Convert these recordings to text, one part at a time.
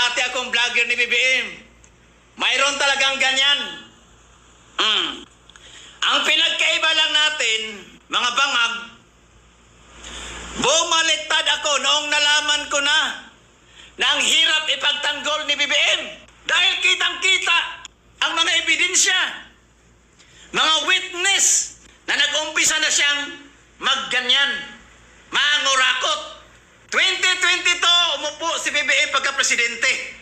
dati akong vlogger ni BBM. Mayroon talagang ganyan. Ang pinagkaiba lang natin, mga bangag, bumaliktad ako noong nalaman ko na ang hirap ipagtanggol ni BBM. Dahil kitang-kita ang mga ebidensya, mga witness na nag-umpisa na siyang magganyan, mangurakot. 2022, umupo si BBM pagka-presidente.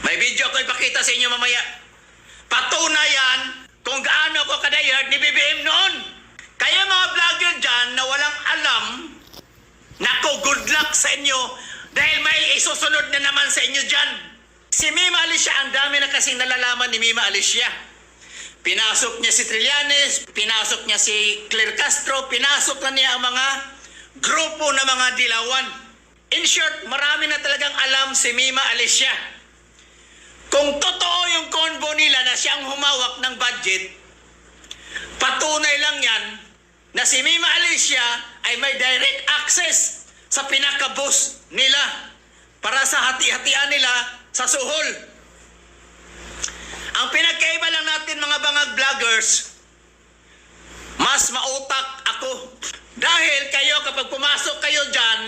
May video ako ipakita sa inyo mamaya. Patunayan kung gaano ko kadayard ni BBM noon. Kaya mga vlogger dyan na walang alam, naku, good luck sa inyo dahil may isusunod na naman sa inyo dyan. Si Mima Alicia, ang dami na kasing nalalaman ni Mima Alicia. Pinasok niya si Trillanes, pinasok niya si Claire Castro, pinasok na niya ang mga grupo na mga dilawan. In short, marami na talagang alam si Mima Alicia. Kung totoo yung convo nila na siyang humawak ng budget, patunay lang yan na si Mima Alicia ay may direct access sa pinaka-boss nila para sa hati-hatian nila sa suhol. Ang pinagkaiba lang natin mga bangag vloggers, mas mautak ako. Dahil kayo kapag pumasok kayo dyan,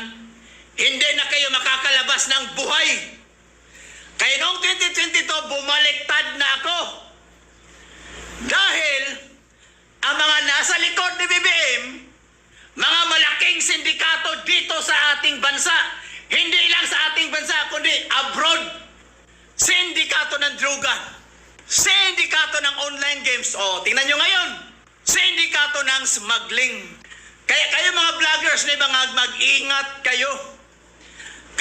hindi na kayo makakalabas ng buhay. Kaya noong 2022, bumaliktad na ako. Dahil ang mga nasa likod ni BBM, mga malaking sindikato dito sa ating bansa, hindi lang sa ating bansa, kundi abroad. Sindikato ng droga, sindikato ng online games. O, tingnan nyo ngayon, sindikato ng smuggling. Kaya kayo mga vloggers na bangag, mag-ingat kayo.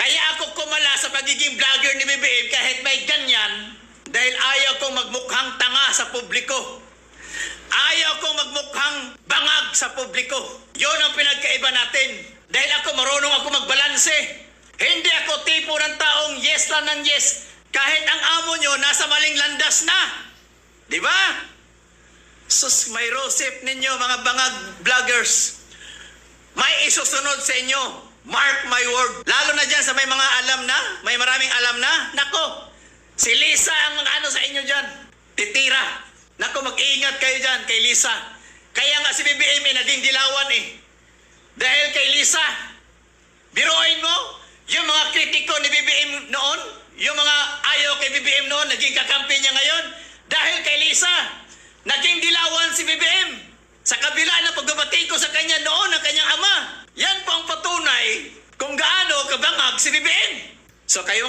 Kaya ako kumala sa pagiging vlogger ni BBM kahit may ganyan dahil ayaw kong magmukhang tanga sa publiko. Ayaw kong magmukhang bangag sa publiko. Yun ang pinagkaiba natin. Dahil ako marunong ako magbalanse. Hindi ako tipo ng taong yes lang ng yes kahit ang amo nyo nasa maling landas na. Di ba? Sus, may rosip ninyo mga bangag vloggers. May isusunod sa inyo. Mark my word. Lalo na dyan sa may mga alam na, may maraming alam na. Nako, si Lisa ang ano sa inyo dyan. Titira. Nako, mag-iingat kayo dyan kay Lisa. Kaya nga si BBM naging dilawan eh. Dahil kay Lisa, biruin mo, yung mga kritiko ni BBM noon, yung mga ayaw kay BBM noon, naging kakampi niya ngayon. Dahil kay Lisa, naging dilawan si BBM. Sa kabila ng pagbabati ko sa kanya noon, ang kanyang ama. Yan po ang patunay kung gaano kabangag si BBM. So kayo